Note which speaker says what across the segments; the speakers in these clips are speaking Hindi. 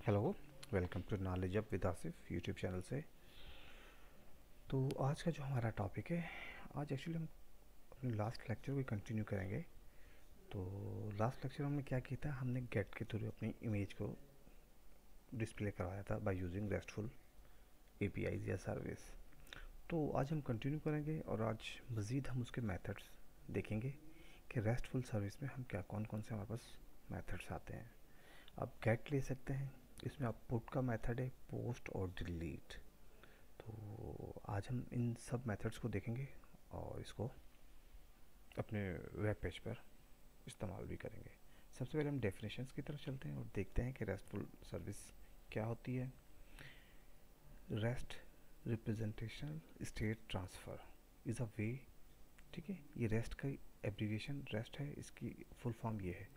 Speaker 1: Hello, welcome to knowledge of with Asif YouTube channel से। तो आज का जो हमारा टॉपिक है, आज एक्चुअली हम अपने लास्ट लेक्चर को कंटिन्यू करेंगे। तो लास्ट लेक्चर हमने क्या किया था, हमने गेट के थ्रू अपनी इमेज को डिस्प्ले करवाया था बाय यूजिंग रेस्टफुल एपीआईज या सर्विस। तो आज हम कंटिन्यू करेंगे और आज मज़ीद हम उसके मेथड्स देखेंगे कि रेस्टफुल सर्विस में हम क्या कौन कौन से हमारे पास मेथड्स आते हैं। आप गेट ले सकते हैं, इसमें आप पुट का मेथड है, पोस्ट और डिलीट। तो आज हम इन सब मेथड्स को देखेंगे और इसको अपने वेब पेज पर इस्तेमाल भी करेंगे। सबसे पहले हम डेफिनेशंस की तरफ चलते हैं और देखते हैं कि रेस्टफुल सर्विस क्या होती है। REST representational state transfer is a way, ठीक है, ये रेस्ट का एब्रीविएशन रेस्ट है, इसकी फुल फॉर्म ये है,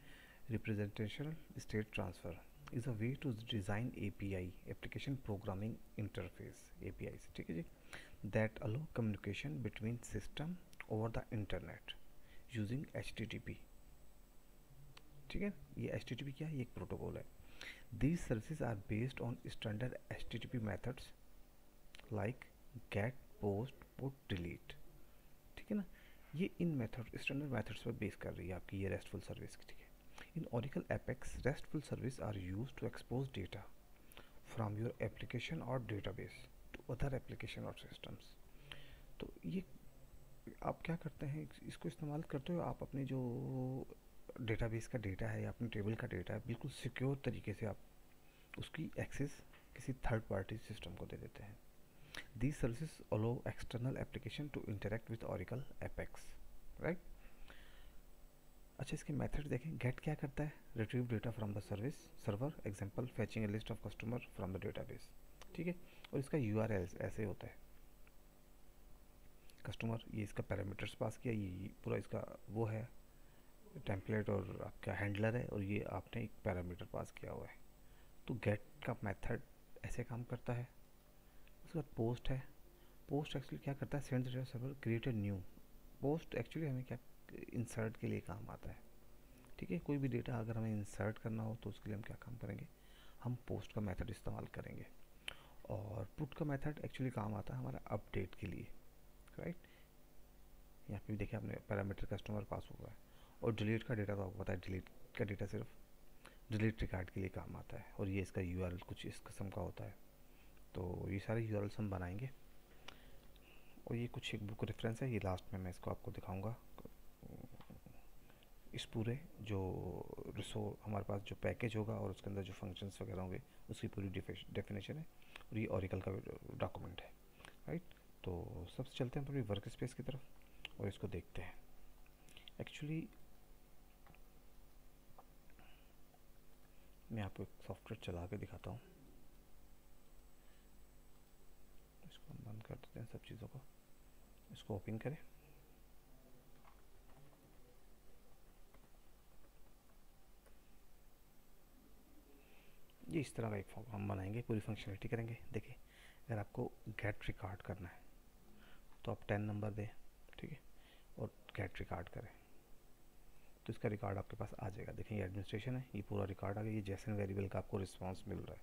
Speaker 1: representational state transfer is a way to design API application programming interface API, ठीक है जी, that allow communication between system over the internet using HTTP। ठीक है, ये HTTP क्या है, ये एक प्रोटोकॉल है। These services are based on standard HTTP methods like get, post, put, delete। ठीक है ना, ये इन मेथड स्टैंडर्ड मेथड्स पर बेस कर रही है आपकी ये रेस्टफुल सर्विस। ठीक है, in Oracle Apex RESTful service are used to expose data from your application और डेटाबेस टू अदर एप्लीकेशन और सिस्टम्स। तो ये आप क्या करते हैं, इसको इस्तेमाल करते हो आप अपने जो डेटाबेस का डेटा है या अपने टेबल का डेटा है, बिल्कुल सिक्योर तरीके से आप उसकी एक्सेस किसी थर्ड पार्टी सिस्टम को दे देते हैं। These services allow external application to interact with Oracle Apex, right. अच्छा, इसके मेथड देखें। गेट क्या करता है, retrieve data from the service server, example fetching a list of customer from the database. ठीक है, और इसका यूआरएल ऐसे होता है, कस्टमर, ये इसका पैरामीटर्स पास किया, ये पूरा इसका वो है टेम्पलेट और आपका हैंडलर है, और ये आपने एक पैरामीटर पास किया हुआ है। तो गेट का मेथड ऐसे काम करता है। उसके बाद पोस्ट है। पोस्ट एक्चुअली क्या करता है, send data server create a new. Post actually हमें क्या इंसर्ट के लिए काम आता है। ठीक है, कोई भी डेटा अगर हमें इंसर्ट करना हो तो उसके लिए हम क्या काम करेंगे, हम पोस्ट का मेथड इस्तेमाल करेंगे। और पुट का मेथड एक्चुअली काम आता है हमारा अपडेट के लिए, राइट। यहाँ पे भी देखिए आपने पैरामीटर कस्टमर पास हुआ है। और डिलीट का डेटा तो आपको पता है, डिलीट का डेटा सिर्फ डिलीट रिकॉर्ड के लिए काम आता है, और ये इसका यूआरएल कुछ इस किस्म का होता है। तो ये सारे यूआरएल्स हम बनाएंगे, और ये कुछ एक बुक रेफरेंस है, ये लास्ट में मैं इसको आपको दिखाऊंगा। इस पूरे जो हमारे पास जो पैकेज होगा और उसके अंदर जो फंक्शंस वगैरह होंगे उसकी पूरी डेफिनेशन है, और ये ओरेकल का डॉक्यूमेंट है, राइट। तो सबसे चलते हैं पूरी वर्क स्पेस की तरफ और इसको देखते हैं। एक्चुअली मैं आपको एक सॉफ्टवेयर चला के दिखाता हूँ। इसको हम बंद कर देते हैं सब चीज़ों को, इसको ओपन करें। ये इस तरह का एक फॉर्म हम बनाएंगे, पूरी फंक्शनलिटी करेंगे। देखिए, अगर आपको गेट रिकॉर्ड करना है तो आप 10 नंबर दें, ठीक है, और गेट रिकॉर्ड करें तो इसका रिकॉर्ड आपके पास आ जाएगा। देखिए ये एडमिनिस्ट्रेशन है, ये पूरा रिकॉर्ड आ गया। ये जेसन वेरिएबल का आपको रिस्पांस मिल रहा है,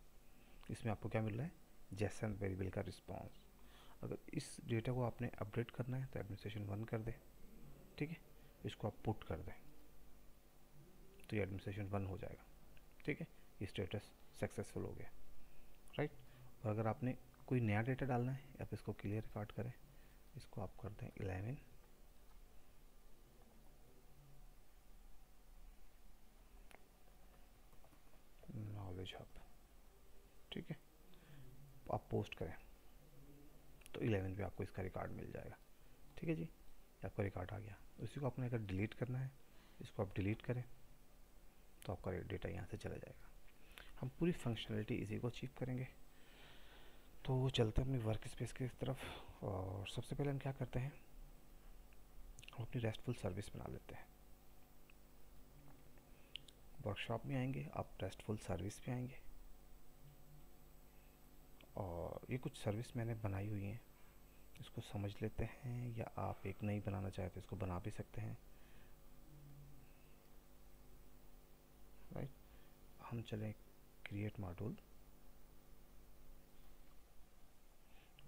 Speaker 1: इसमें आपको क्या मिल रहा है, जेसन वेरिएबल का रिस्पांस। अगर इस डेटा को आपने अपडेट करना है तो एडमिनिस्ट्रेशन 1 कर दें, ठीक है, इसको आप पुट कर दें तो ये एडमिनिस्ट्रेशन 1 हो जाएगा, ठीक है, ये स्टेटस सक्सेसफुल हो गया, राइट। और अगर आपने कोई नया डेटा डालना है, आप इसको क्लियर रिकॉर्ड करें, इसको आप कर दें 11 नॉलेज हब, ठीक है, आप पोस्ट करें तो 11 पे आपको इसका रिकॉर्ड मिल जाएगा, ठीक है जी, आपका रिकॉर्ड आ गया। उसी को आपने अगर डिलीट करना है, इसको आप डिलीट करें तो आपका डेटा यहाँ से चला जाएगा। हम पूरी फंक्शनलिटी इसी को अचीव करेंगे। तो चलते हैं अपनी वर्क स्पेस की तरफ, और सबसे पहले हम क्या करते हैं, हम अपनी रेस्टफुल सर्विस बना लेते हैं। वर्कशॉप में आएंगे, आप रेस्टफुल सर्विस पे आएंगे, और ये कुछ सर्विस मैंने बनाई हुई हैं, इसको समझ लेते हैं, या आप एक नई बनाना चाहे तो इसको बना भी सकते हैं, राइट। हम चलें क्रिएट मॉड्यूल,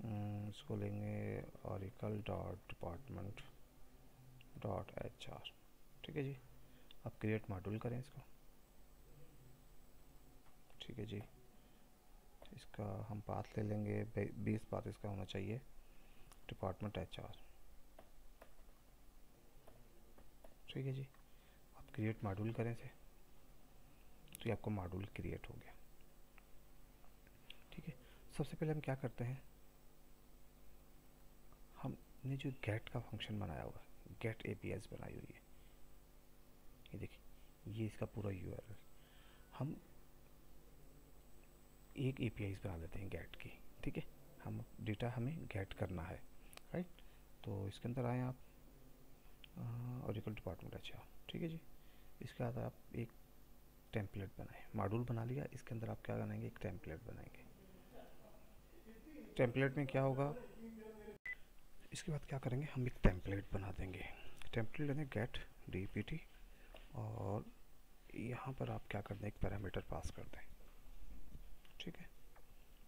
Speaker 1: इसको लेंगे oracle dot department dot HR। ठीक है जी, अब क्रिएट मॉड्यूल करें इसको। ठीक है जी, इसका हम पाथ ले लेंगे, 20 पाथ इसका होना चाहिए, डिपार्टमेंट HR। ठीक है जी, आप क्रिएट मॉड्यूल करें से, तो ये आपको मॉड्यूल क्रिएट हो गया। ठीक है, सबसे पहले हम क्या करते हैं, हमने जो गेट का फंक्शन बनाया हुआ है, गेट APIs बनाई हुई है, ये देखिए, ये इसका पूरा URL। हम एक APIs बना लेते हैं गेट की। ठीक है, हम डेटा हमें गेट करना है, राइट। तो इसके अंदर आए आप, oracle डिपार्टमेंट अच्छा। ठीक है जी, इसके बाद आप एक टेम्पलेट बनाए, मॉड्यूल बना लिया, इसके अंदर आप क्या बनाएंगे, एक टेम्पलेट बनाएंगे। टेम्पलेट में क्या होगा, इसके बाद क्या करेंगे, हम एक टेम्पलेट बना देंगे। टेम्पलेट लेंगे गेट DPT, और यहाँ पर आप क्या कर दें, एक पैरामीटर पास कर दें। ठीक है,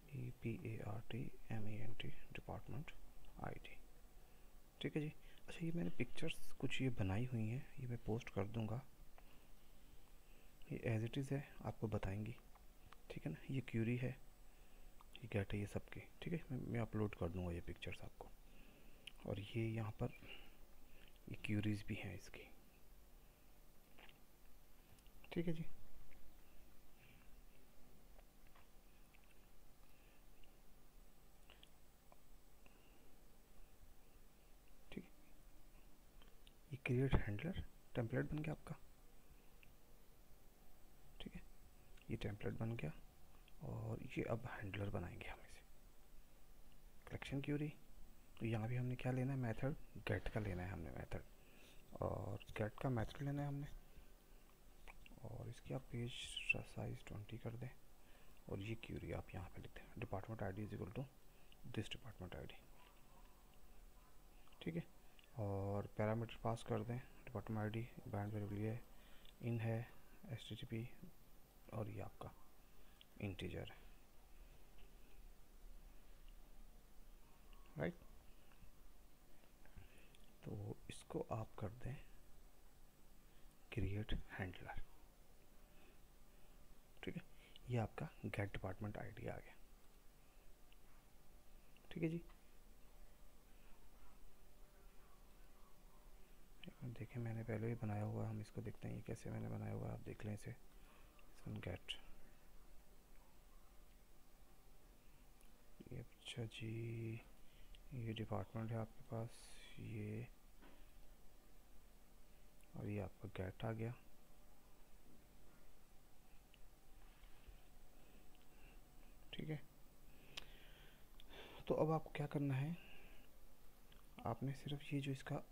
Speaker 1: DPARTMENT डिपार्टमेंट ID। ठीक है जी। अच्छा, ये मैंने पिक्चर्स कुछ ये बनाई हुई हैं, ये मैं पोस्ट कर दूंगा, ये एज इट इज़ है, आपको बताएंगी। ठीक है ना, ये क्यूरी है, ये गेट है, ये सबकी। ठीक है, मैं अपलोड कर दूंगा ये पिक्चर्स आपको, और ये यहाँ पर ये क्यूरीज भी हैं इसकी। ठीक है जी, ठीक है, ये क्रिएट हैंडलर टेम्पलेट बन गया आपका। ठीक है, ये टेम्पलेट बन गया, और ये अब हैंडलर बनाएंगे हम इसे, कलेक्शन क्यूरी। तो यहाँ भी हमने क्या लेना है, मेथड गेट का लेना है हमने मेथड, और गेट का मेथड लेना है हमने, और इसकी आप पेज साइज 20 कर दें, और ये क्यूरी आप यहाँ पे लिख दें, department ID is equal to this department ID। ठीक है, और पैरामीटर पास कर दें, डिपार्टमेंट ID बैंड वेरिएबल ये इन है, HTTP, और ये आपका इंटीजर है, राइट। तो इसको आप कर दें क्रिएट हैंडलर। ठीक है, ये आपका गेट डिपार्टमेंट ID आ गया। ठीक है जी, देखें मैंने पहले ही बनाया हुआ है, हम इसको देखते हैं ये कैसे मैंने बनाया हुआ है, आप देख लें इसे। गेट, ये अच्छा जी, ये डिपार्टमेंट है आपके पास, ये, और ये आपका गेट आ गया। ठीक है, तो अब आपको क्या करना है, आपने सिर्फ ये जो इसका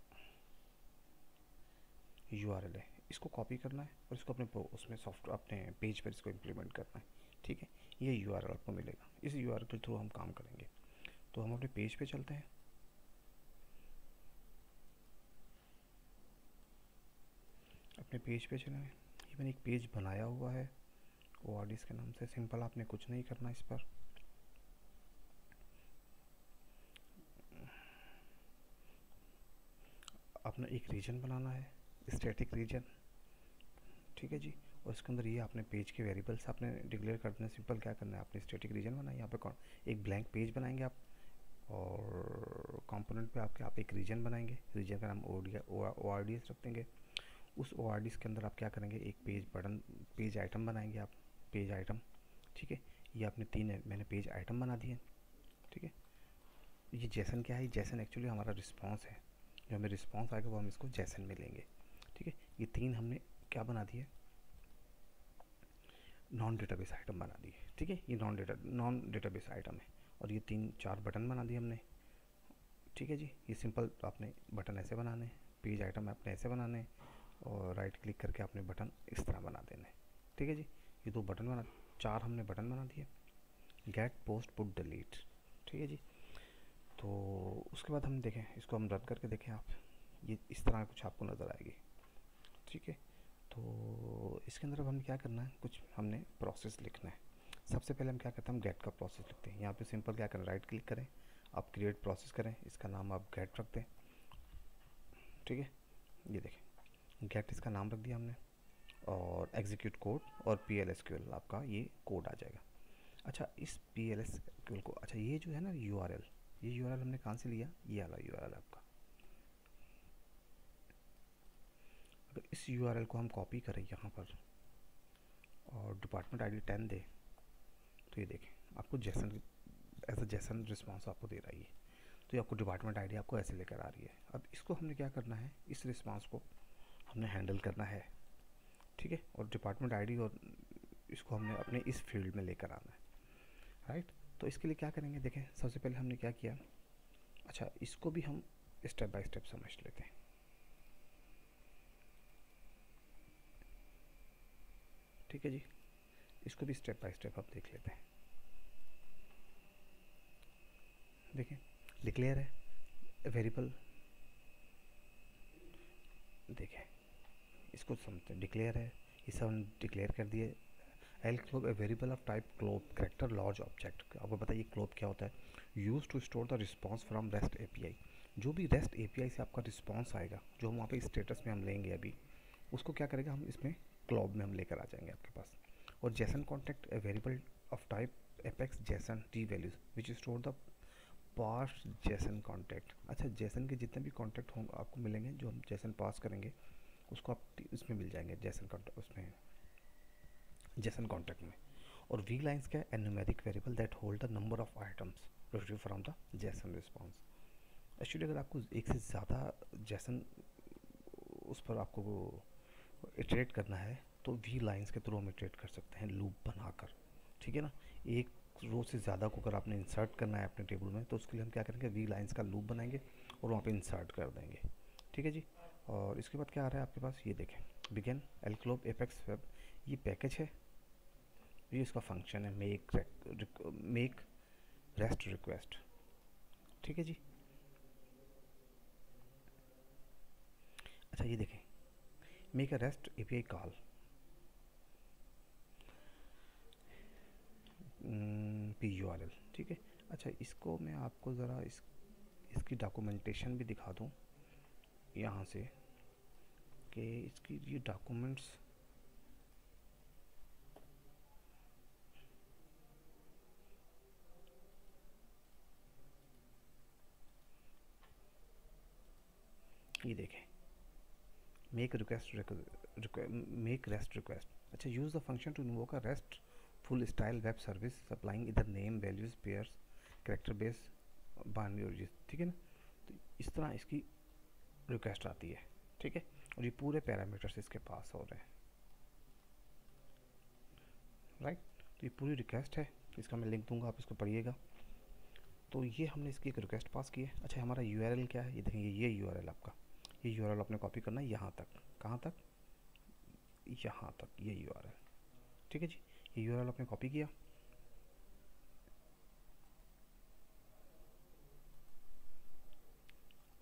Speaker 1: URL है, इसको कॉपी करना है, और इसको अपने उसमें सॉफ्टवेयर अपने पेज पर इसको इम्प्लीमेंट करना है। ठीक है, ये URL आपको मिलेगा, इस URL के थ्रू हम काम करेंगे। तो हम अपने पेज पे चलते हैं, अपने पेज पे चलें। ये मैंने एक पेज बनाया हुआ है ORDs के नाम से, सिंपल, आपने कुछ नहीं करना इस पर। अपना एक रीजन बनाना है, स्टैटिक रीजन। ठीक है जी, और इसके अंदर ये आपने पेज के वेरिएबल्स आपने डिक्लेयर कर देना। सिंपल क्या करना है, आपने स्टैटिक रीजन बनाया, यहाँ पे कौन एक ब्लैंक पेज बनाएंगे आप, और कंपोनेंट पे आपके आप एक रीजन बनाएंगे, रीजन का नाम ORDs रख देंगे। उस ORDs के अंदर आप क्या करेंगे, एक पेज बटन, पेज आइटम बनाएंगे आप, पेज आइटम। ठीक है, ये आपने मैंने पेज आइटम बना दिए। ठीक है, ये जैसन क्या है, जैसन एक्चुअली हमारा रिस्पॉन्स है, जो हमें रिस्पॉन्स आएगा वो हम इसको जैसन में लेंगे। ठीक है, ये 3 हमने क्या बना दिए, नॉन डेटाबेस आइटम बना दिए। ठीक है, ये नॉन डेटाबेस आइटम है, और ये 3-4 बटन बना दिए हमने। ठीक है जी, ये सिंपल आपने बटन ऐसे बनाने, पेज आइटम आपने ऐसे बनाने, और राइट क्लिक करके आपने बटन इस तरह बना देने। ठीक है जी, ये 2 बटन बना, 4 हमने बटन बना दिए, गेट पोस्ट पुट डिलीट। ठीक है जी, तो उसके बाद हम देखें, इसको हम रन करके देखें आप, ये इस तरह कुछ आपको नज़र आएगी। ठीक है, तो इसके अंदर अब हमें क्या करना है, कुछ हमने प्रोसेस लिखना है। सबसे पहले हम क्या करते हैं, हम गेट का प्रोसेस लिखते हैं। यहाँ पे सिंपल क्या करें, राइट क्लिक करें, आप क्रिएट प्रोसेस करें, इसका नाम आप गेट रख दें। ठीक है, ये देखें गेट इसका नाम रख दिया हमने, और एग्जीक्यूट कोड और PLSQL आपका ये कोड आ जाएगा। अच्छा, इस PLSQL को, अच्छा ये जो है ना URL, ये URL हमने कहाँ से लिया, ये वाला URL आपका। अगर इस URL को हम कॉपी करें यहाँ पर और डिपार्टमेंट ID 10 दे, तो ये देखें आपको जैसन एज अ जैसन रिस्पॉन्स आपको दे रही है। तो ये आपको डिपार्टमेंट ID आपको ऐसे लेकर आ रही है। अब इसको हमने क्या करना है, इस रिस्पॉन्स को हमने हैंडल करना है। ठीक है, और डिपार्टमेंट ID और इसको हमने अपने इस फील्ड में लेकर आना है। राइट, तो इसके लिए क्या करेंगे, देखें सबसे पहले हमने क्या किया। अच्छा, इसको भी हम स्टेप बाय स्टेप समझ लेते हैं। ठीक है जी, इसको भी स्टेप बाय स्टेप आप देख लेते हैं। देखें डिक्लेयर है वेरिएबल, देखें इसको समझते हैं। डिक्लेयर है, ये सब हम डिक्लेयर कर दिए। L clob a variable of type clob character large object. आपको बताइए क्लोब क्या होता है, use to store the response from REST API। जो भी रेस्ट API से आपका रिस्पॉन्स आएगा, जो हम वहाँ पे स्टेटस में हम लेंगे अभी, उसको क्या करेगा, हम इसमें क्लोब में हम लेकर आ जाएंगे आपके पास। और Jason contact A variable of type apex Jason T values which store the pass Jason contact. अच्छा, जेसन के जितने भी कॉन्टेक्ट होंगे आपको मिलेंगे, जो हम जेसन पास करेंगे उसको आप इसमें मिल जाएंगे, जेसन कॉन्टेक्ट उसमें, जेसन कॉन्टेक्ट में। और वी लाइन्स क्या है, numeric variable that hold the number of items retrieve from the Jason response. Actually अगर आपको एक से ज़्यादा जेसन उस पर आपको इटरेट करना है, तो वी लाइन्स के थ्रू हम इटरेट कर सकते हैं लूप बनाकर। ठीक है ना, एक रो से ज़्यादा को अगर आपने इंसर्ट करना है अपने टेबल में, तो उसके लिए हम क्या करेंगे, वी लाइन्स का लूप बनाएंगे और वहाँ पे इंसर्ट कर देंगे। ठीक है जी, और इसके बाद क्या आ रहा है आपके पास, ये देखें begin L Clove apex web, ये पैकेज है, ये इसका फंक्शन है मेक रेस्ट रिक्वेस्ट। ठीक है जी, अच्छा ये देखें make a rest API call, PURL। ठीक है, अच्छा इसको मैं आपको ज़रा इसकी डॉक्यूमेंटेशन भी दिखा दूँ यहाँ से, कि इसकी ये डॉक्यूमेंट्स, ये देखें मेक रेस्ट रिक्वेस्ट। अच्छा, use the function to invoke a RESTful style web service supplying इधर name values pairs character base binary origin. ठीक है ना, तो इस तरह इसकी रिक्वेस्ट आती है। ठीक है, और ये पूरे पैरामीटर्स इसके पास हो रहे हैं। राइट, तो ये पूरी रिक्वेस्ट है, इसका मैं लिंक दूंगा, आप इसको पढ़िएगा। तो ये हमने इसकी एक रिक्वेस्ट पास की है। अच्छा, हमारा URL क्या है, ये देखेंगे ये URL आपका, ये URL आपने कॉपी करना है यहाँ तक, कहाँ तक, यहाँ तक, ये URL। ठीक है जी, ये URL आपने कॉपी किया,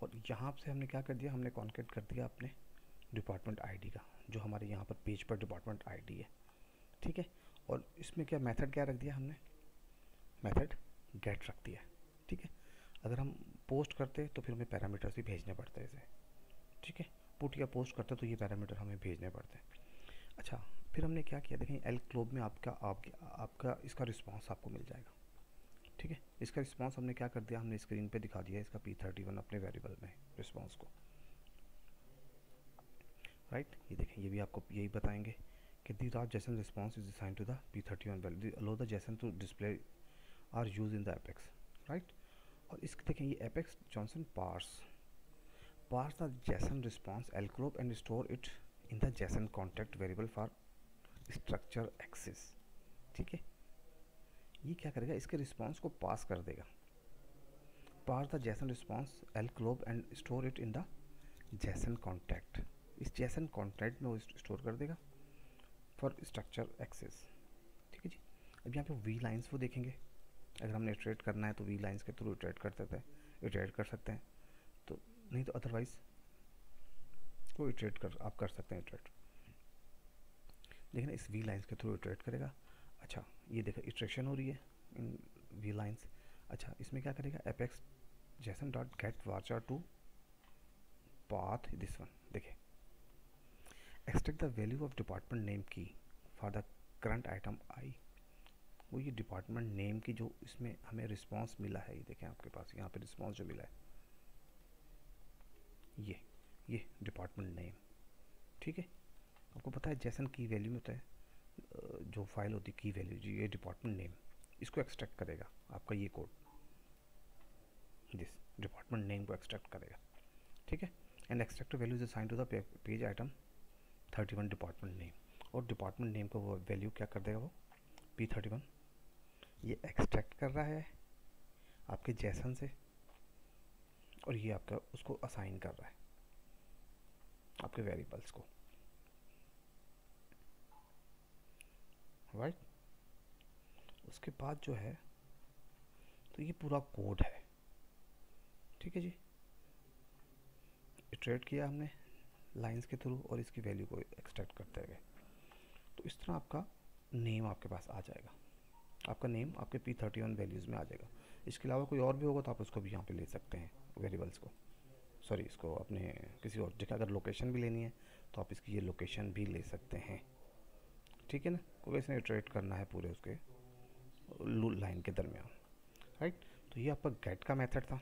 Speaker 1: और यहाँ से हमने क्या कर दिया, हमने कॉन्केट कर दिया अपने डिपार्टमेंट ID का, जो हमारे यहाँ पर पेज पर डिपार्टमेंट ID है। ठीक है, और इसमें क्या मेथड क्या रख दिया हमने, मेथड गेट रख दिया। ठीक है, अगर हम पोस्ट करते तो फिर हमें पैरामीटर्स भी भेजने पड़ते हैं इसे। ठीक है, पुट या पोस्ट करते तो ये पैरामीटर हमें भेजने पड़ते हैं। अच्छा, फिर हमने क्या किया, देखें एल क्लोब में आपका इसका रिस्पांस आपको मिल जाएगा। ठीक है, इसका रिस्पांस हमने क्या कर दिया, हमने स्क्रीन पे दिखा दिया इसका P31 अपने वेरिएबल में रिस्पांस को। राइट, ये देखें ये भी आपको यही बताएंगे कि दी रात JSON response is assigned to the P31 value, allow the JSON to display are use in the Apex. Right, और इसके देखें ये Apex JSON parse the JSON response L clob and store it in the JSON context variable for structure access. ठीक है, ये क्या करेगा, इसके रिस्पांस को पास कर देगा, pass the JSON response L clob and store it in the JSON context. इस जेसन कॉन्टेक्ट में वो स्टोर कर देगा फॉर स्ट्रक्चर एक्सेस। ठीक है जी, अब यहाँ पे वी लाइन्स वो देखेंगे, अगर हमने इटरेट करना है तो वी लाइन्स के थ्रू इटरेट कर सकते हैं, तो नहीं तो अदरवाइज वो आप कर सकते हैं इटरेट। देखना इस वी लाइन्स के थ्रू इटरेट करेगा। अच्छा, ये देखो इटरेशन हो रही है इन वी लाइन्स। अच्छा, इसमें क्या करेगा, APEX JSON dot get varchar two path this one. देखिए, extract the value of department name key for the current item I. वो ये डिपार्टमेंट नेम की जो इसमें हमें रिस्पांस मिला है, ये देखें आपके पास यहाँ पे रिस्पांस जो मिला है, ये डिपार्टमेंट नेम। ठीक है, आपको पता है जेसन की वैल्यू में होता है जो फाइल होती है की वैल्यू जी, ये डिपार्टमेंट नेम, इसको एक्सट्रैक्ट करेगा आपका ये कोड, दिस डिपार्टमेंट नेम को एक्सट्रैक्ट करेगा। ठीक है, and extract value is assign to the page item 31 department name, और डिपार्टमेंट नेम को वो वैल्यू क्या कर देगा, वो P31 ये एक्सट्रैक्ट कर रहा है आपके जेसन से, और ये आपका उसको असाइन कर रहा है आपके वेरिएबल्स को, राइट। उसके बाद जो है तो ये पूरा कोड है। ठीक है जी, इटरेट किया हमने लाइंस के थ्रू और इसकी वैल्यू को एक्सट्रैक्ट करते गए, तो इस तरह आपका नेम आपके पास आ जाएगा, आपका नेम आपके P31 वैल्यूज़ में आ जाएगा। इसके अलावा कोई और भी होगा तो आप उसको भी यहाँ पे ले सकते हैं वेरिएबल्स को, सॉरी इसको अपने किसी और जगह, अगर लोकेशन भी लेनी है तो आप इसकी ये लोकेशन भी ले सकते हैं। ठीक है ना, क्योंकि इसने इटरेट करना है पूरे उसके लाइन के दरमियान, राइट। तो ये आपका गेट का मेथड था,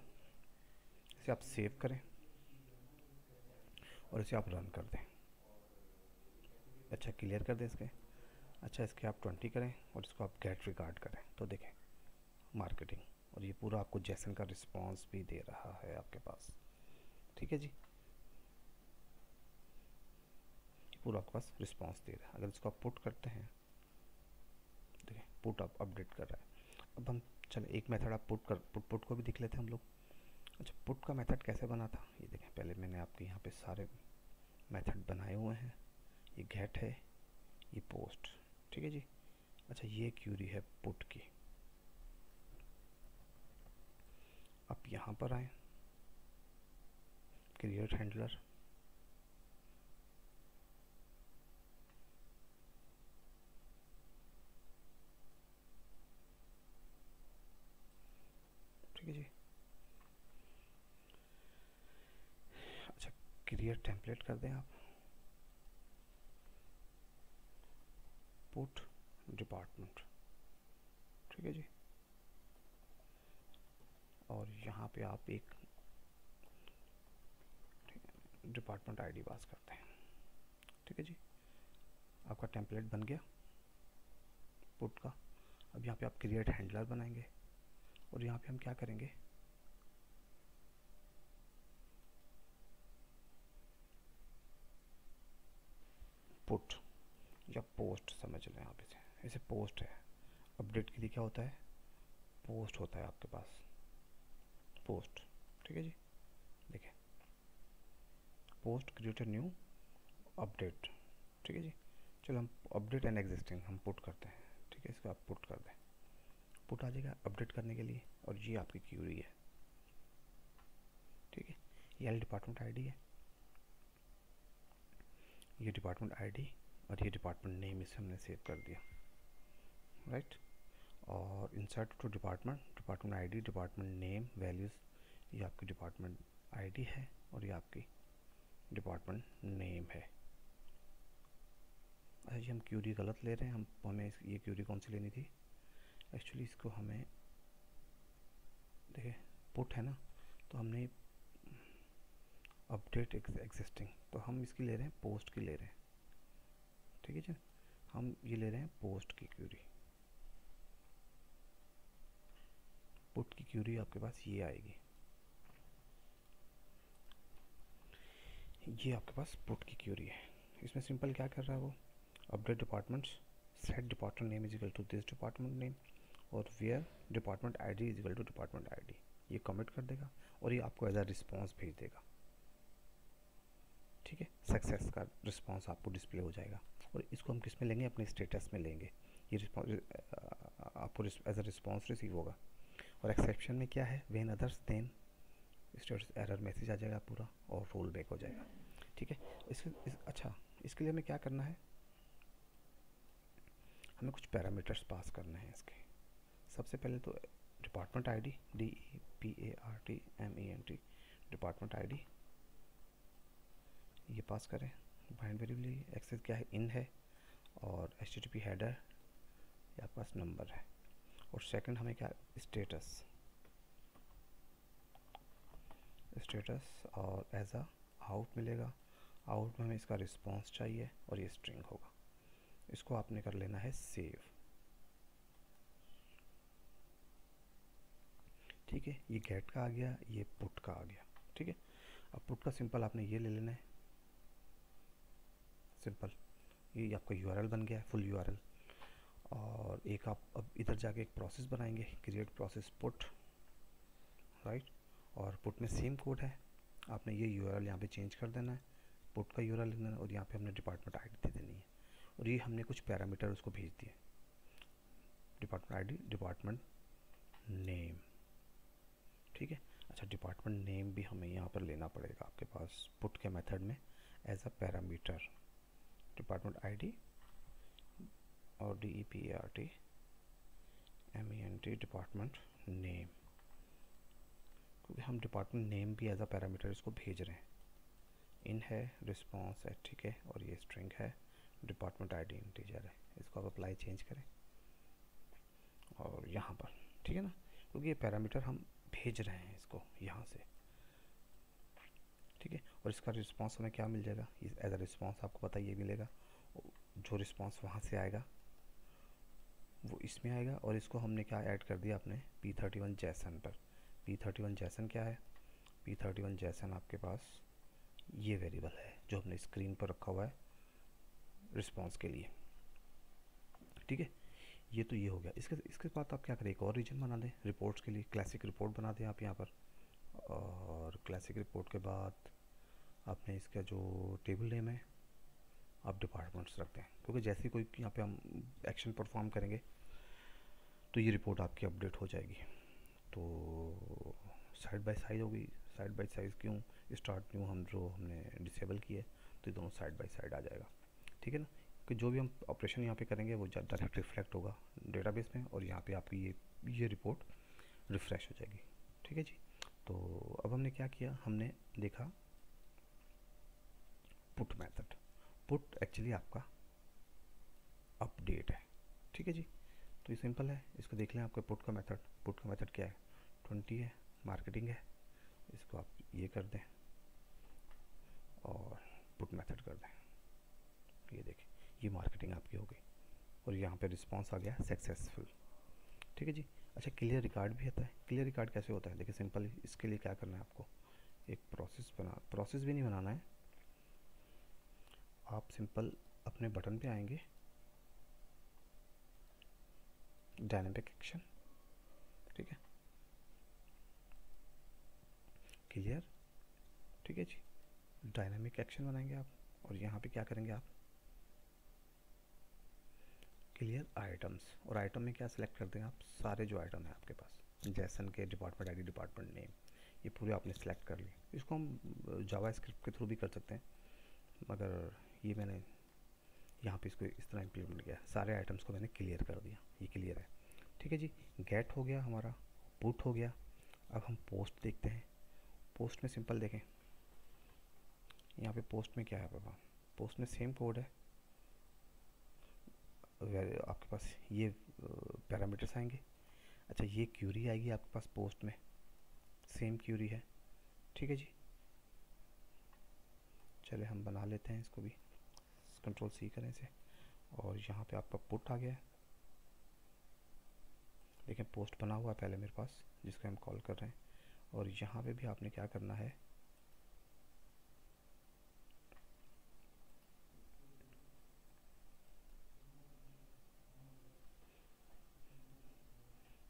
Speaker 1: इसे आप सेव करें और इसे आप रन कर दें। अच्छा, क्लियर कर दें इसके। अच्छा, इसके आप 20 करें और इसको आप गेट रिगार्ड करें, तो देखें मार्केटिंग, और ये पूरा आपको जेसन का रिस्पांस भी दे रहा है आपके पास। ठीक है जी, पूरा आपके पास रिस्पांस दे रहा है। अगर इसको आप पुट करते हैं, देखिए पुट आप अपडेट कर रहा है। अब हम चले एक मेथड आप पुट को भी दिख लेते हैं हम लोग। अच्छा, पुट का मेथड कैसे बना था ये देखें, पहले मैंने आपके यहाँ पे सारे मेथड बनाए हुए हैं। ये गेट है, ये पोस्ट, ठीक है जी। अच्छा, ये क्यूरी है पुट की। आप यहाँ पर आए, क्रिएट हैंडलर, ठीक है जी। अच्छा, क्रिएट टेम्पलेट कर दें आप, पुट डिपार्टमेंट, ठीक है जी। और यहाँ पे आप एक डिपार्टमेंट आईडी पास करते हैं, ठीक है जी। आपका टेम्पलेट बन गया पुट का। अब यहाँ पे आप क्रिएट हैंडलर बनाएंगे और यहाँ पे हम क्या करेंगे, पुट या पोस्ट समझ लें आप इसे, पोस्ट है। अपडेट के लिए क्या होता है, पोस्ट होता है आपके पास, पोस्ट, ठीक है जी। देखिए, पोस्ट क्रिएटेड न्यू अपडेट, ठीक है जी। चलो हम अपडेट एंड एग्जिस्टिंग हम पुट करते हैं, ठीक है। इसको आप पुट कर दें, पुट आ जाएगा अपडेट करने के लिए, और ये आपकी क्यूरी है, ठीक है। ये एल डिपार्टमेंट आईडी है, ये डिपार्टमेंट आईडी और ये डिपार्टमेंट नेम इसे हमने सेव कर दिया, राइट। और insert to department, department ID, department name, values, ये आपकी डिपार्टमेंट आईडी है और ये आपकी डिपार्टमेंट नेम है। अच्छा जी, हम क्यूरी गलत ले रहे हैं, हमें ये क्यूरी कौन सी लेनी थी, एक्चुअली इसको हमें देखिए पुट है ना, तो हमने अपडेट एग्जिस्टिंग, तो हम इसकी ले रहे हैं पोस्ट की ले रहे हैं, ठीक है जी। हम ये ले रहे हैं पोस्ट की क्यूरी, पुट की क्यूरी आपके पास ये आएगी, ये आपके पास पुट की क्यूरी है। इसमें सिंपल क्या कर रहा है वो, update departments, set department name is equal to this department name, और where department ID is equal to department ID, ये कमिट कर देगा और ये आपको एज अ रिस्पॉन्स भेज देगा, ठीक है। सक्सेस का रिस्पॉन्स आपको डिस्प्ले हो जाएगा, और इसको हम किस में लेंगे, अपने स्टेटस में लेंगे। ये रिस्पॉन्स आपको एज अ रिस्पॉन्स रिसीव होगा। और एक्सेप्शन में क्या है, when others then status error message आ जाएगा पूरा और रोल बैक हो जाएगा, ठीक है। अच्छा, इसके लिए हमें क्या करना है, हमें कुछ पैरामीटर्स पास करने हैं इसके। सबसे पहले तो department ID DEPARTMENT department ID ये पास करें। बाइंड वेरिएबल एक्सेस क्या है, इन है, और HTTP हेडर ये आपके पास नंबर है। और सेकंड हमें क्या, स्टेटस और एज अ आउट मिलेगा। आउट में हमें इसका रिस्पॉन्स चाहिए और ये स्ट्रिंग होगा। इसको आपने कर लेना है सेव। ठीक है, ये गेट का आ गया, ये पुट का आ गया। ठीक है, अब पुट का सिंपल आपने ये ले लेना है, सिंपल ये आपका URL बन गया है, फुल URL। और एक आप अब इधर जाके एक प्रोसेस बनाएंगे, क्रिएट प्रोसेस पुट, राइट। और पुट में सेम कोड है, आपने ये URL यहाँ पे चेंज कर देना है, पुट का URL लेना है, और यहाँ पे हमने डिपार्टमेंट आईडी दे देनी है। और ये हमने कुछ पैरामीटर उसको भेज दिए, डिपार्टमेंट आईडी, डिपार्टमेंट नेम। ठीक है, अच्छा डिपार्टमेंट नेम भी हमें यहाँ पर लेना पड़ेगा आपके पास पुट के मेथड में as a parameter. Department ID और DEPARTMENT डिपार्टमेंट नेम, क्योंकि हम डिपार्टमेंट नेम भी एज अ पैरामीटर इसको भेज रहे हैं। इन है, रिस्पॉन्स है, ठीक है, और ये स्ट्रिंग है, डिपार्टमेंट आईडी इंटीजर है। इसको आप अप्लाई चेंज करें और यहाँ पर, ठीक है ना, क्योंकि ये पैरामीटर हम भेज रहे हैं इसको यहाँ से। ठीक है, और इसका रिस्पांस हमें क्या मिल जाएगा, एज अ रिस्पांस आपको पता ये मिलेगा। जो रिस्पांस वहाँ से आएगा वो इसमें आएगा। और इसको हमने क्या ऐड कर दिया अपने P31 जैसन पर। P31 जैसन क्या है, P31 जैसन आपके पास ये वेरिएबल है जो हमने स्क्रीन पर रखा हुआ है रिस्पांस के लिए। ठीक है, ये तो ये हो गया। इसके बाद आप क्या करें, एक और रीजन बना दें रिपोर्ट्स के लिए, क्लासिक रिपोर्ट बना दें आप यहाँ पर। और क्लासिक रिपोर्ट के बाद आपने इसका जो टेबल नेम है आप डिपार्टमेंट्स रखते हैं, क्योंकि जैसे ही कोई यहाँ पे हम एक्शन परफॉर्म करेंगे तो ये रिपोर्ट आपकी अपडेट हो जाएगी। तो साइड बाय साइड होगी, साइड बाय साइड क्यों, स्टार्ट न्यू हम जो हमने डिसेबल किए तो ये दोनों साइड बाय साइड आ जाएगा। ठीक है ना, कि जो भी हम ऑपरेशन यहाँ पे करेंगे वो डायरेक्ट रिफ्लेक्ट होगा डेटाबेस में, और यहाँ पे आपकी ये रिपोर्ट रिफ़्रेश हो जाएगी। ठीक है जी, तो अब हमने क्या किया, हमने देखा पुट मेथड। पुट एक्चुअली आपका अपडेट है। ठीक है जी, तो ये सिंपल है, इसको देख लें आपका पुट का मेथड। पुट का मेथड क्या है, 20 है, मार्केटिंग है, इसको आप ये कर दें और पुट मेथड कर दें। ये देखिए ये मार्केटिंग आपकी हो गई और यहाँ पे रिस्पांस आ गया सक्सेसफुल। ठीक है जी, अच्छा क्लियर रिकॉर्ड भी आता है। क्लियर रिकॉर्ड कैसे होता है, देखिए सिंपल, इसके लिए क्या करना है आपको, एक प्रोसेस भी नहीं बनाना है, आप सिंपल अपने बटन पे आएंगे, डायनेमिक एक्शन, ठीक है, क्लियर, ठीक है जी, डायनेमिक एक्शन बनाएंगे आप। और यहाँ पे क्या करेंगे आप, क्लियर आइटम्स, और आइटम में क्या सिलेक्ट कर देंगे आप, सारे जो आइटम है आपके पास जैसन के, डिपार्टमेंट आईडी, डिपार्टमेंट नेम, ये पूरे आपने सेलेक्ट कर लिए। इसको हम जावा स्क्रिप्ट के थ्रू भी कर सकते हैं, मगर ये मैंने यहाँ पे इसको इस तरह इम्प्लीमेंट किया, सारे आइटम्स को मैंने क्लियर कर दिया, ये क्लियर है। ठीक है जी, गेट हो गया हमारा, पुट हो गया। अब हम पोस्ट देखते हैं। पोस्ट में सिंपल देखें, यहाँ पे पोस्ट में क्या है पापा, पोस्ट में सेम कोड है, आपके पास ये पैरामीटर्स आएंगे। अच्छा ये क्यूरी आएगी आपके पास पोस्ट में, सेम क्यूरी है। ठीक है जी, चले हम बना लेते हैं इसको भी, कंट्रोल C करें इसे, और यहाँ पे आपका पुट आ गया है। देखिए पोस्ट बना हुआ है पहले मेरे पास, जिसको हम कॉल कर रहे हैं, और यहाँ पे भी आपने क्या करना है,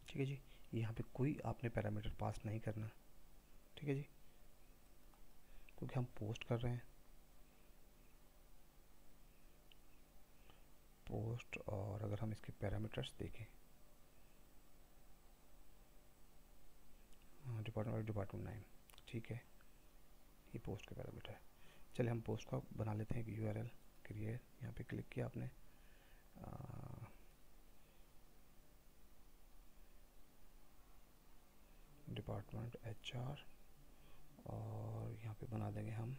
Speaker 1: ठीक है जी, यहाँ पे कोई आपने पैरामीटर पास नहीं करना। ठीक है जी, क्योंकि हम पोस्ट कर रहे हैं, पोस्ट। और अगर हम इसके पैरामीटर्स देखें, डिपार्टमेंट नेम, ठीक है, ये पोस्ट के पैरामीटर है। चलिए हम पोस्ट का बना लेते हैं, URL क्रिएट, यहाँ पे क्लिक किया आपने, डिपार्टमेंट HR, और यहाँ पे बना देंगे हम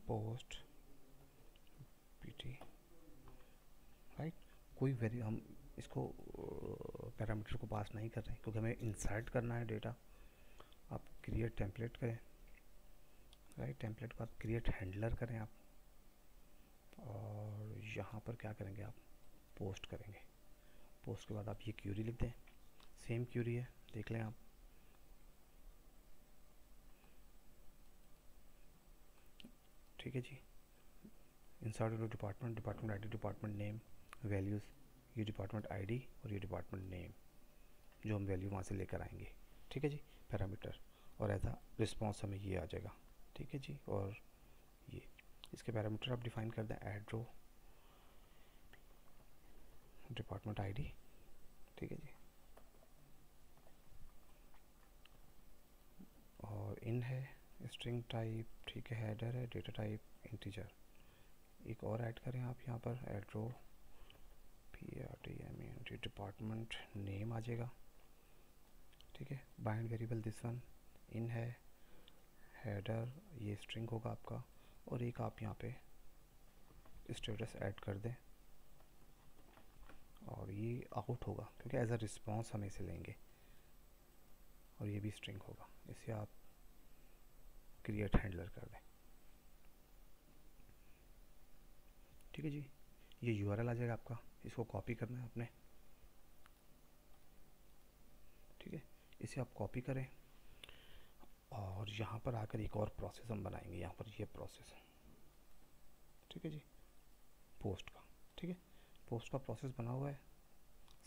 Speaker 1: पोस्ट PT, राइट। कोई वेरी हम इसको पैरामीटर को पास नहीं कर रहे हैं क्योंकि हमें इंसर्ट करना है डेटा। आप क्रिएट टेम्पलेट करें, राइट, टेम्पलेट को आप क्रिएट हैंडलर करें आप, और यहाँ पर क्या करेंगे आप पोस्ट करेंगे। पोस्ट के बाद आप ये क्यूरी लिख दें, सेम क्यूरी है, देख लें आप। ठीक है जी, insert into department, department ID, department name, values, ये डिपार्टमेंट आईडी और ये डिपार्टमेंट नेम जो हम वैल्यू वहाँ से लेकर आएंगे। ठीक है जी, पैरामीटर, और एज अ रिस्पॉन्स हमें ये आ जाएगा। ठीक है जी, और ये इसके पैरामीटर आप डिफाइन कर दें, ऐड रो, डिपार्टमेंट आईडी। ठीक है जी, और इन है स्ट्रिंग टाइप, ठीक है, हेडर है, डेटा टाइप इंटीजर। एक और ऐड करें आप यहाँ पर, ऐड रो PRTMENT, डिपार्टमेंट नेम आ जाएगा। ठीक है, बाइंड वेरिएबल दिस वन, इन है, हेडर ये स्ट्रिंग होगा आपका, और एक आप यहाँ पे स्टेटस ऐड कर दें, और ये आउट होगा क्योंकि एज अ रिस्पॉन्स हम इसे लेंगे, और ये भी स्ट्रिंग होगा। इसे आप क्रिएट हैंडलर कर दें। ठीक है जी, ये URL आ जाएगा आपका, इसको कॉपी करना है आपने। ठीक है, इसे आप कॉपी करें, और यहाँ पर आकर एक और प्रोसेस हम बनाएंगे, यहाँ पर ये प्रोसेस। ठीक है जी, पोस्ट का। ठीक है, पोस्ट का प्रोसेस बना हुआ है,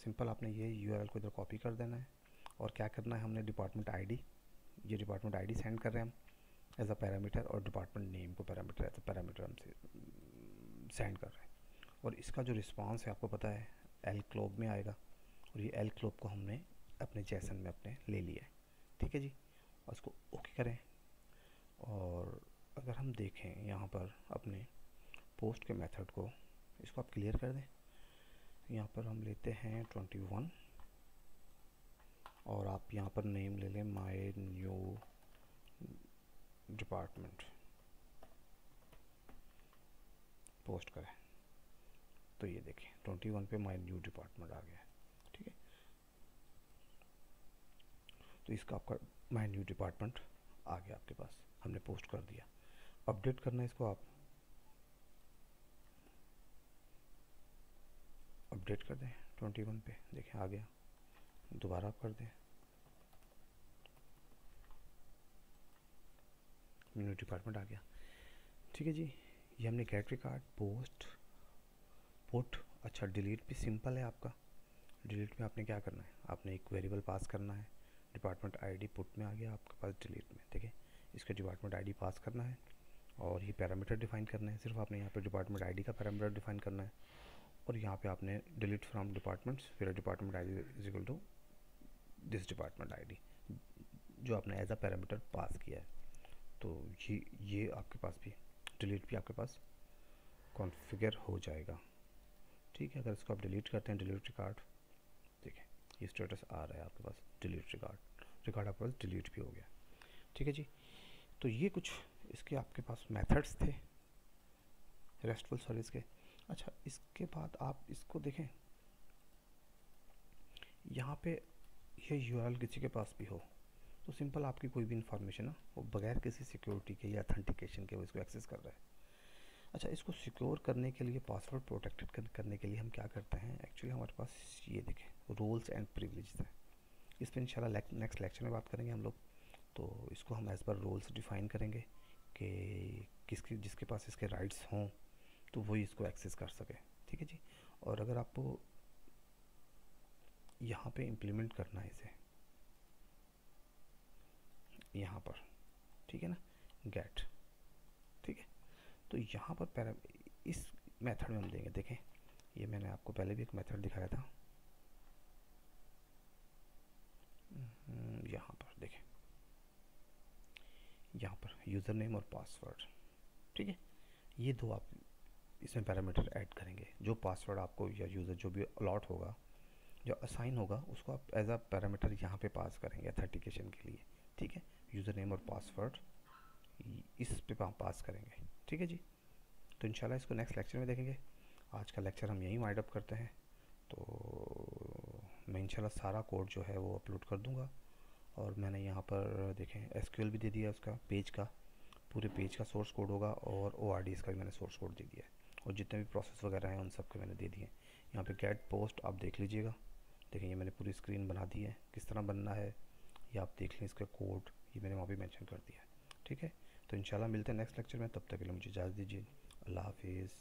Speaker 1: सिंपल आपने ये URL को इधर कॉपी कर देना है, और क्या करना है, हमने डिपार्टमेंट आईडी, ये डिपार्टमेंट आईडी सेंड कर रहे हैं हम एज अ पैरामीटर, और डिपार्टमेंट नेम को पैरामीटर एज अ पैरामीटर हम सेंड कर रहे हैं। और इसका जो रिस्पांस है आपको पता है lclob में आएगा, और ये lclob को हमने अपने जेसन में अपने ले लिया है। ठीक है जी, और इसको ओके करें, और अगर हम देखें यहाँ पर अपने पोस्ट के मेथड को, इसको आप क्लियर कर दें। यहाँ पर हम लेते हैं 21, और आप यहाँ पर नेम ले लें माय न्यू डिपार्टमेंट, पोस्ट करें तो ये देखें 21 पे माय न्यू डिपार्टमेंट आ गया है। ठीक है, तो इसका आपका माय न्यू डिपार्टमेंट आ गया आपके पास, हमने पोस्ट कर दिया। अपडेट करना है इसको, आप अपडेट कर दें 21 पे, देखें आ गया। दोबारा आप कर दें, न्यू डिपार्टमेंट आ गया। ठीक है जी, ये हमने गेट रिकॉर्ड, पोस्ट, पुट। अच्छा, डिलीट भी सिंपल है आपका। डिलीट में आपने क्या करना है, आपने एक वेरिएबल पास करना है, डिपार्टमेंट आईडी पुट में आ गया आपके पास, डिलीट में देखिए इसका डिपार्टमेंट आईडी पास करना है, और ये पैरामीटर डिफाइन करना है। सिर्फ आपने यहाँ पे डिपार्टमेंट आईडी का पैरामीटर डिफाइन करना है, और यहाँ पे आपने डिलीट फ्रॉम डिपार्टमेंट्स, फिर department ID is equal to this department ID जो आपने एज अ पैरामीटर पास किया है। तो ये आपके पास भी डिलीट भी आपके पास कॉन्फ़िगर हो जाएगा। ठीक है, अगर इसको आप डिलीट करते हैं, डिलीट रिकॉर्ड, देखिए ये स्टेटस आ रहा है आपके पास, डिलीट रिकॉर्ड आपके पास डिलीट भी हो गया। ठीक है जी, तो ये कुछ इसके आपके पास मेथड्स थे रेस्टफुल सर्विस के। अच्छा, इसके बाद आप इसको देखें, यहाँ पे ये URL किसी के पास भी हो तो सिंपल आपकी कोई भी इंफॉर्मेशन है वो बगैर किसी सिक्योरिटी के या अथेंटिकेशन के वो इसको एक्सेस कर रहा है। अच्छा, इसको सिक्योर करने के लिए, पासवर्ड प्रोटेक्टेड करने के लिए हम क्या करते हैं, एक्चुअली हमारे पास ये देखें रोल्स एंड प्रिविलेजेस है। इस पर इंशाल्लाह नेक्स्ट लेक्चर में बात करेंगे हम लोग। तो इसको हम एज़ पर रोल्स डिफ़ाइन करेंगे कि जिसके पास इसके राइट्स हों तो वही इसको एक्सेस कर सके। ठीक है जी, और अगर आपको यहाँ पे इम्प्लीमेंट करना है इसे यहाँ पर, ठीक है ना, गेट, ठीक है, तो यहाँ पर इस मेथड में हम देंगे, देखें ये मैंने आपको पहले भी एक मेथड दिखाया था, यहाँ पर देखें, यहाँ पर यूज़र नेम और पासवर्ड। ठीक है, ये दो आप इसमें पैरामीटर ऐड करेंगे। जो पासवर्ड आपको या यूज़र जो भी अलॉट होगा जो असाइन होगा उसको आप एज अ पैरामीटर यहाँ पे पास करेंगे ऑथेंटिकेशन के लिए, ठीक है। यूज़र नेम और पासवर्ड इस पे आप पास करेंगे, ठीक है जी। तो इंशाल्लाह इसको नेक्स्ट लेक्चर में देखेंगे। आज का लेक्चर हम यहीं वाइंड अप करते हैं। तो मैं इंशाल्लाह सारा कोड जो है वो अपलोड कर दूंगा। और मैंने यहाँ पर देखें एसक्यूएल भी दे दिया उसका, पेज का, पूरे पेज का सोर्स कोड होगा, और ORDs का भी मैंने सोर्स कोड दे दिया है, और जितने भी प्रोसेस वगैरह हैं उन सब के मैंने दे दिए। यहाँ पे गेट पोस्ट आप देख लीजिएगा, देखें ये मैंने पूरी स्क्रीन बना दी है, किस तरह बनना है ये आप देख लें। इसका कोड ये मैंने वहाँ पे मेंशन कर दिया है, ठीक है। तो इंशाल्लाह मिलते हैं नेक्स्ट लेक्चर में, तब तक के लिए मुझे इजाज़त दीजिए। अल्लाह हाफिज़।